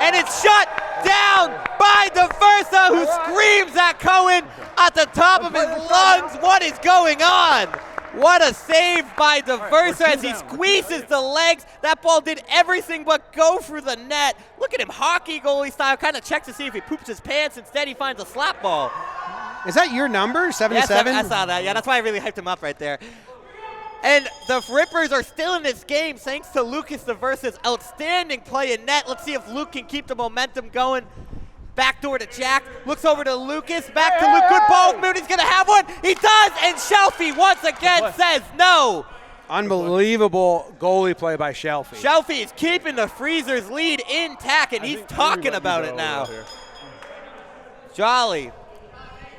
And it's shut down by DeVersa, who screams at Cohen at the top of his lungs. What is going on? What a save by DeVersa as he squeezes the legs. That ball did everything but go through the net. Look at him, hockey goalie style, kind of checks to see if he poops his pants. Instead, he finds a slap ball. Is that your number, 77? Yes, I saw that. Yeah, that's why I really hyped him up right there. And the Rippers are still in this game thanks to Lucas DeVersa's outstanding play in net. Let's see if Luke can keep the momentum going. Backdoor to Jack, looks over to Lucas, back to Luke, good ball, Moody's gonna have one, he does, and Shelfy once again says no. Unbelievable goalie play by Shelfy. Shelfy is keeping the Freezers' lead intact, and he's talking about it now. Jolly,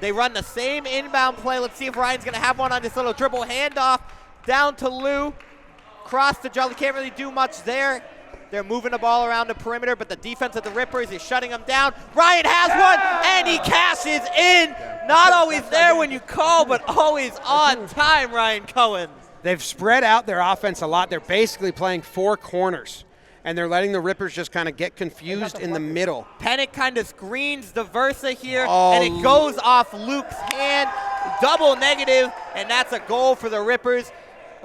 they run the same inbound play. Let's see if Ryan's gonna have one on this little dribble handoff, down to Lou, cross to Jolly, can't really do much there. They're moving the ball around the perimeter, but the defense of the Rippers is shutting them down. Ryan has one, and he cashes in. Not always there when you call, but always on time, Ryan Cohen. They've spread out their offense a lot. They're basically playing 4 corners, and they're letting the Rippers just kind of get confused in the middle. Penik kind of screens the Versa here, and it goes off Luke's hand. Double negative, and that's a goal for the Rippers.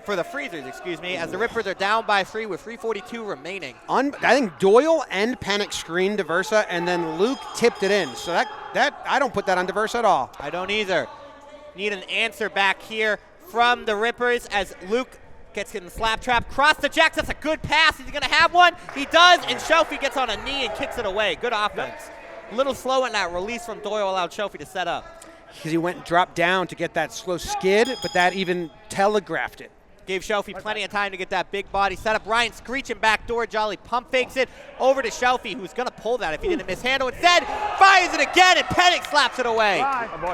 For the Freezers, excuse me, as the Rippers are down by 3 with 3:42 remaining. I think Doyle and Penik screened DeVersa, and then Luke tipped it in. So that I don't put that on DeVersa at all. I don't either. Need an answer back here from the Rippers as Luke gets in the slap trap. Cross the Jacks. That's a good pass. Is he going to have one? He does, and Shelfy gets on a knee and kicks it away. Good offense. A little slow in that release from Doyle allowed Shelfy to set up. Because he went and dropped down to get that slow skid, but that even telegraphed it. Gave Shelfy plenty of time to get that big body set up. Ryan screeching back door. Jolly pump fakes it over to Shelfy, who's going to pull that if he didn't mishandle. Instead, fires it again, and Penik slaps it away.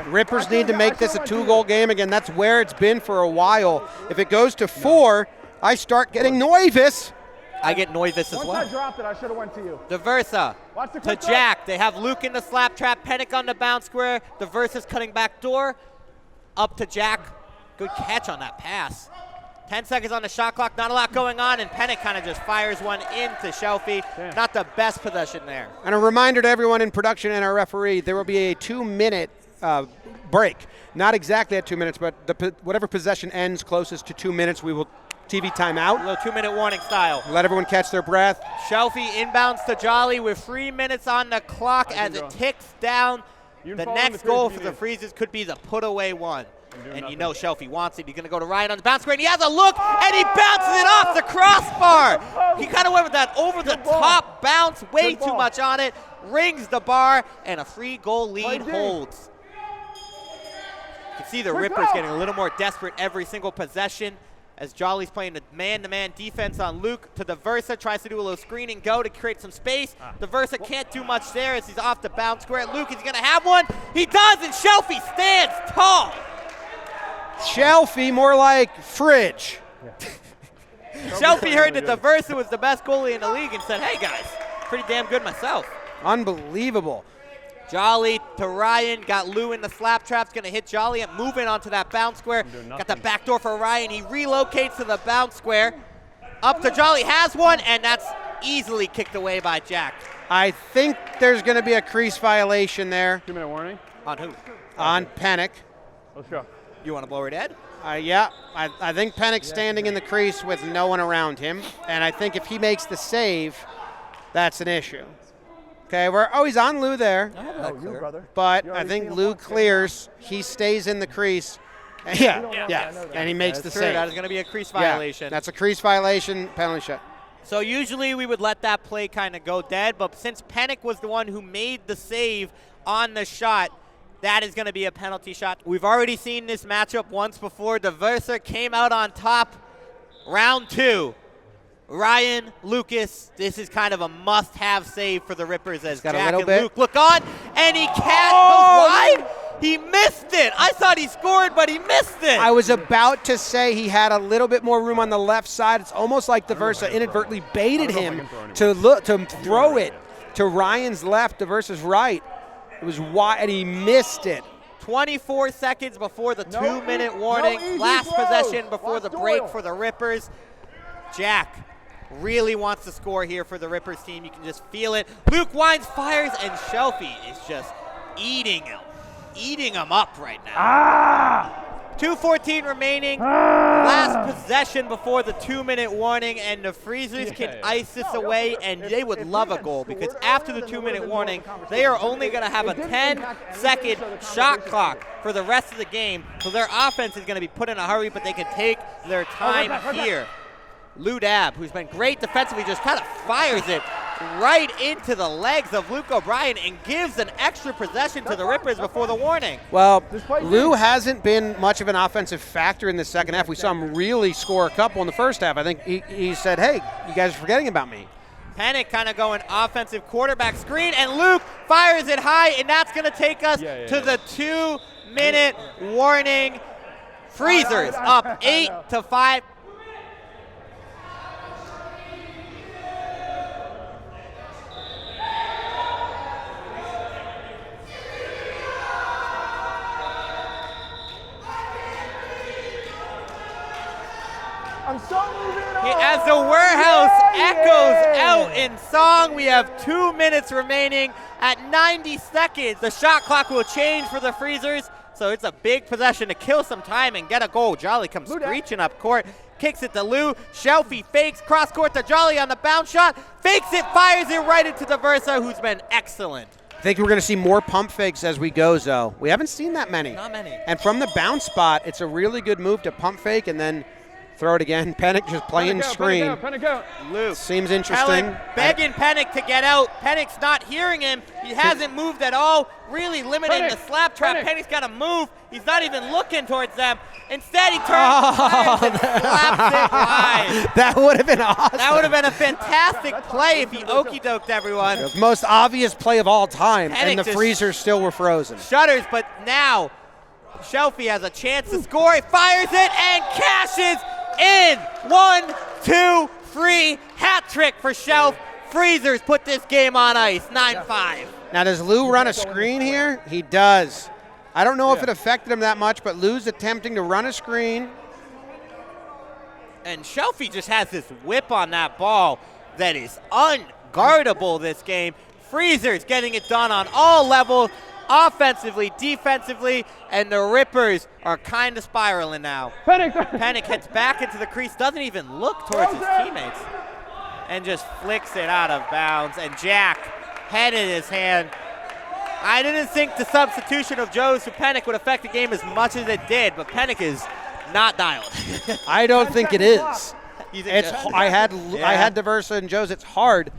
Rippers need to make this a 2-goal game again. That's where it's been for a while. If it goes to 4, I start getting nervous. I get nervous as Once well. I dropped it, I should have went to you. DeVersa to Jack. They have Luke in the slap trap. Penik on the bounce square. DeVersa's cutting back door. Up to Jack. Good catch on that pass. 10 seconds on the shot clock, not a lot going on, and Penik kind of just fires one into Shelfy. Not the best possession there. And a reminder to everyone in production and our referee, there will be a 2-minute break. Not exactly at 2 minutes, but whatever possession ends closest to 2 minutes, we will TV timeout. A little 2-minute warning style. Let everyone catch their breath. Shelfy inbounds to Jolly with 3 minutes on the clock as it ticks down. The next goal for the Freezers could be the put-away one. And you know Shelfy wants it. He's going to go to Ryan on the bounce square, and he has a look, and he bounces it off the crossbar. He kind of went with that over-the-top bounce, way too much on it, rings the bar, and a 3-goal lead holds. You can see the Rippers getting a little more desperate every single possession as Jolly's playing the man-to-man defense on Luke to DeVersa, tries to do a little screen and go to create some space. DeVersa can't do much there as he's off the bounce square. Luke is going to have one. He does, and Shelfy stands tall. Shelfy, more like fridge. Shelfy heard that DeVersa was the best goalie in the league and said, hey guys, pretty damn good myself. Unbelievable. Jolly to Ryan, got Lou in the slap traps, gonna hit Jolly and moving onto that bounce square. Got the back door for Ryan, he relocates to the bounce square. Up to Jolly, has one, and that's easily kicked away by Jack. I think there's gonna be a crease violation there. 2-minute warning. On who? On Penik. Let's go. You want to blow her dead? Yeah, I think Penik's standing in the crease with no one around him, and I think if he makes the save, that's an issue. Okay, he's on Lou there, but I think Lou clears. He stays in the crease. Yeah, and he makes the save. That is going to be a crease violation. Yeah, that's a crease violation, penalty shot. So usually we would let that play kind of go dead, but since Penik was the one who made the save on the shot, that is going to be a penalty shot. We've already seen this matchup once before. DeVersa came out on top. Round 2. Ryan, Lucas, this is kind of a must-have save for the Rippers as Jack and Luke look on, and he goes wide. He missed it. I thought he scored, but he missed it. I was about to say he had a little bit more room on the left side. It's almost like DeVersa inadvertently baited him to throw it to Ryan's left, DeVersa's right. It was wide, and he missed it. 24 seconds before the 2-minute warning. Last possession before the break for the Rippers. Jack really wants to score here for the Rippers team. You can just feel it. Luke winds, fires, and Shelfy is just eating him up right now. 2:14 remaining. Last possession before the 2-minute warning, and the Freezers can ice this away, and they would love a goal because after the 2-minute warning, they are only going to have a 10-second shot clock for the rest of the game, so their offense is going to be put in a hurry, but they can take their time here. Lou Dab, who's been great defensively, just kind of fires it right into the legs of Luke O'Brien and gives an extra possession to the Rippers before the warning. Well, Lou hasn't been much of an offensive factor in the second half. We saw him really score a couple in the first half. I think he said, hey, you guys are forgetting about me. Penik kind of going offensive quarterback screen, and Luke fires it high, and that's going to take us to the 2-minute warning. Freezers up 8-5. As the warehouse echoes out in song, we have 2 minutes remaining at 90 seconds. The shot clock will change for the Freezers, so it's a big possession to kill some time and get a goal. Jolly comes screeching up court, kicks it to Lou. Shelfy fakes, cross court to Jolly on the bounce shot, fakes it, fires it right into the Versa, who's been excellent. I think we're going to see more pump fakes as we go, Zoe. We haven't seen that many. Not many. And from the bounce spot, it's a really good move to pump fake and then throw it again. Penik just playing screen. Penik out. Luke. Seems interesting. Begging Penik to get out. Penik's not hearing him. He hasn't moved at all. Really limiting the slap trap. Penik's got to move. He's not even looking towards them. Instead, he turns and slaps it wide. That would have been awesome. That would have been a fantastic play if he okey-doked everyone. The most obvious play of all time, Penik and the just Freezers still were frozen. Shudders, but now Shelfy has a chance to score. He fires it and cashes in. 1, 2, 3. Hat trick for Shelf. Freezers put this game on ice. 9-5. Now, does Lou run a screen here? He does. I don't know if it affected him that much, but Lou's attempting to run a screen. And Shelfy just has this whip on that ball that is unguardable this game. Freezers getting it done on all levels, offensively, defensively, and the Rippers are kind of spiraling now. Penik heads back into the crease, doesn't even look towards his teammates, and just flicks it out of bounds. And Jack, head in his hand. I didn't think the substitution of Joes for Penik would affect the game as much as it did, but Penik is not dialed. I don't think it is. It's I had DeVersa and Joes. It's hard.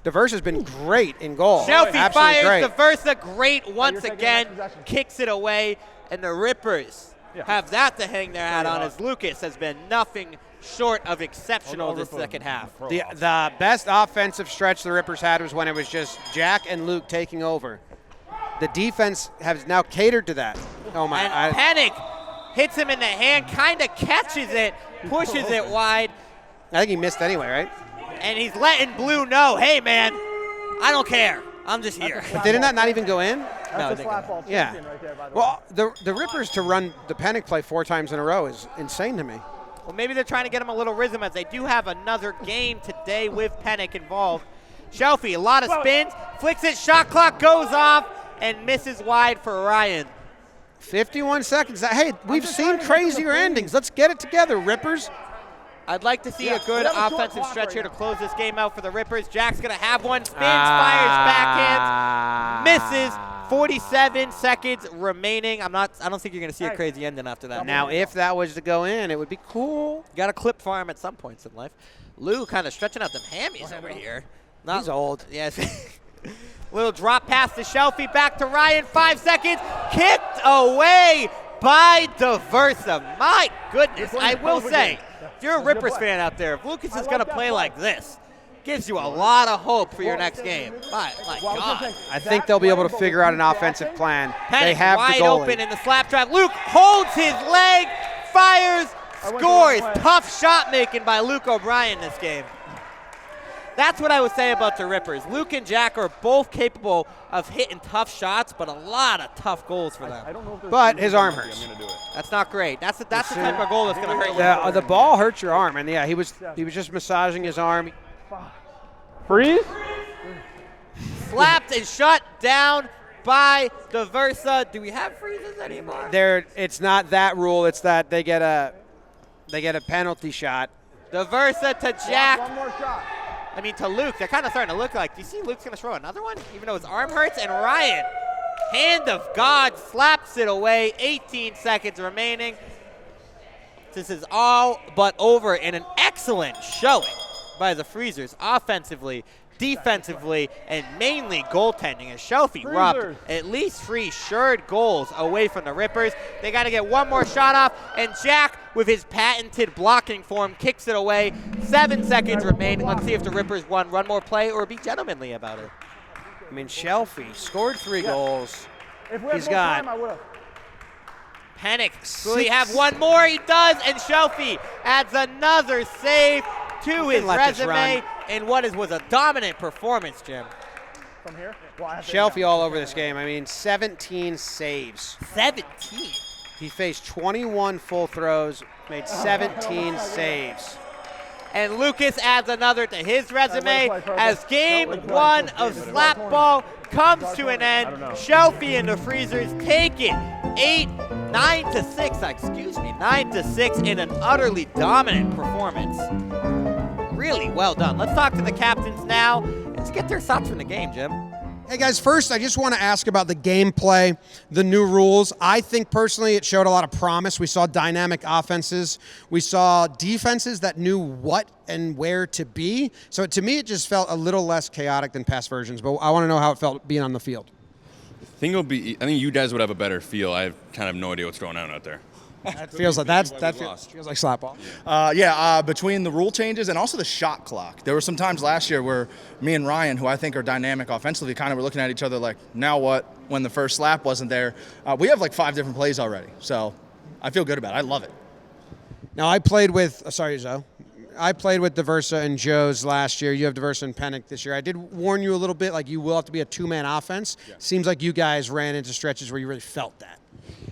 DeVersa's been great in goal. Shelfy fires great. DeVersa, great once again, kicks it away, and the Rippers have that to hang their hat on, as Lucas has been nothing short of exceptional this second half. The best offensive stretch the Rippers had was when it was just Jack and Luke taking over. The defense has now catered to that. Oh my! And Penik hits him in the hand, kind of catches it, pushes it wide. I think he missed anyway, right? And he's letting Blue know, hey man, I don't care. I'm just here. But didn't that not even go in? No, Slapball yeah. Right there, by the Well, the Rippers to run the Penik play 4 times in a row is insane to me. Well, maybe they're trying to get him a little rhythm as they do have another game today with Penik involved. Shelfy, a lot of spins, flicks it, shot clock goes off, and misses wide for Ryan. 51 seconds. Hey, we've seen crazier endings. Let's get it together, Rippers. I'd like to see a good offensive stretch here to close this game out for the Rippers. Jack's going to have one, spins, fires, backhands, misses. 47 seconds remaining. I don't think you're going to see a crazy ending after that. Now, if that was to go in, it would be cool. Got a clip for him at some points in life. Lou kind of stretching out them hammies over here. He's old. Yes. Little drop pass to Shelfy, back to Ryan, 5 seconds, kicked away by DeVersa. My goodness, I will say, if you're a Rippers fan out there, if Lucas is going to play like this, gives you a lot of hope for your next game. My God. I think they'll be able to figure out an offensive plan. Penik They have wide the goalie. open in the slap trap. Luke holds his leg, fires, scores. Tough shot making by Luke O'Brien this game. That's what I would say about the Rippers. Luke and Jack are both capable of hitting tough shots, but a lot of tough goals for them. But his arm hurts. That's not great. That's the type of goal that's going to hurt you. The ball hurts your arm, and yeah, he was just massaging his arm. Freeze? Slapped and shut down by DeVersa. Do we have freezes anymore? It's not that rule. It's that they get a penalty shot. DeVersa to Jack. One more shot. I mean, to Luke, they're kind of starting to look like, do you see Luke's going to throw another one, even though his arm hurts? And Ryan, hand of God, slaps it away. 18 seconds remaining. This is all but over in an excellent showing by the Freezers, offensively, defensively, and mainly goaltending. As Shelfy robbed at least 3 assured goals away from the Rippers. They got to get one more shot off, and Jack, with his patented blocking form, kicks it away. 7 seconds remaining. Let's see if the Rippers run more play or be gentlemanly about it. I mean, Shelfy scored 3 goals. He's got. Penik, will he have one more? He does, and Shelfy adds another save to his resume in what was a dominant performance, Jim. From here? Shelfy all over this game. I mean, 17 saves. 17? He faced 21 full throws, made 17 saves. and Lucas adds another to his resume as game 1 of Slapball comes to an end. Shelfy and the Freezers take it 9-6 in an utterly dominant performance. Really well done. Let's talk to the captains now and let's get their thoughts from the game, Jim. Hey guys, first I just want to ask about the gameplay, the new rules. I think personally it showed a lot of promise. We saw dynamic offenses. We saw defenses that knew what and where to be. So to me it just felt a little less chaotic than past versions, but I want to know how it felt being on the field. I think you guys would have a better feel. I have kind of no idea what's going on out there. That feels like feels like Slapball. Between the rule changes and also the shot clock. There were some times last year where me and Ryan, who I think are dynamic offensively, kind of were looking at each other like, now what, when the first slap wasn't there. We have like 5 different plays already, so I feel good about it. I love it. Now I played with, Zoe. I played with Diversa and Joe's last year. You have Diversa and Penik this year. I did warn you a little bit, like you will have to be a 2-man offense. Yeah. Seems like you guys ran into stretches where you really felt that.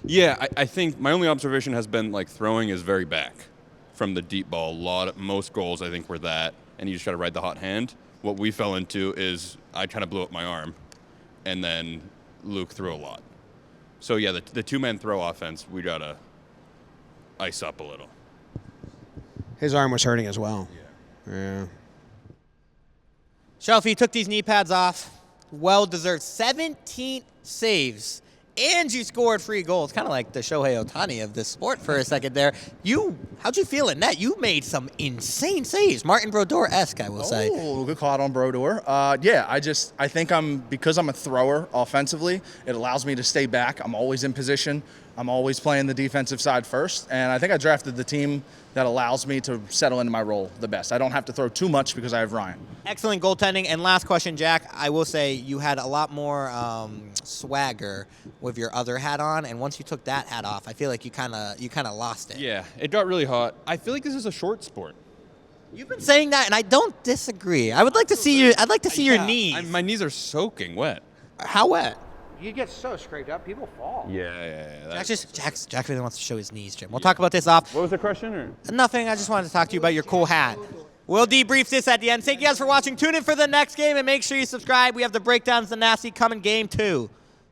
Yeah, I think my only observation has been like throwing is very back from the deep ball. Most goals I think were that, and you just got to ride the hot hand. What we fell into is I kind of blew up my arm, and then Luke threw a lot. So yeah, the 2-man throw offense, we got to ice up a little. His arm was hurting as well. Yeah. Shelfy took these knee pads off. Well-deserved 17 saves. And you scored 3 goals, kind of like the Shohei Ohtani of this sport for a second there. How'd you feel in net? You made some insane saves. Martin Brodeur-esque, I will say. Oh, good call on Brodeur. I think because I'm a thrower offensively, it allows me to stay back. I'm always in position. I'm always playing the defensive side first. And I think I drafted the team that allows me to settle into my role the best. I don't have to throw too much because I have Ryan. Excellent goaltending. And last question, Jack. I will say you had a lot more swagger with your other hat on, and once you took that hat off, I feel like you kind of lost it. Yeah, it got really hot. I feel like this is a short sport. You've been saying that, and I don't disagree. I would like to see you. I'd like to see your knees. My knees are soaking wet. How wet? You get so scraped up, people fall. Yeah. Jack really wants to show his knees, Jim. We'll talk about this off. What was the question? Or? Nothing. I just wanted to talk to you about your cool hat. We'll debrief this at the end. Thank you guys for watching. Tune in for the next game and make sure you subscribe. We have the breakdowns, the nasty coming game 2.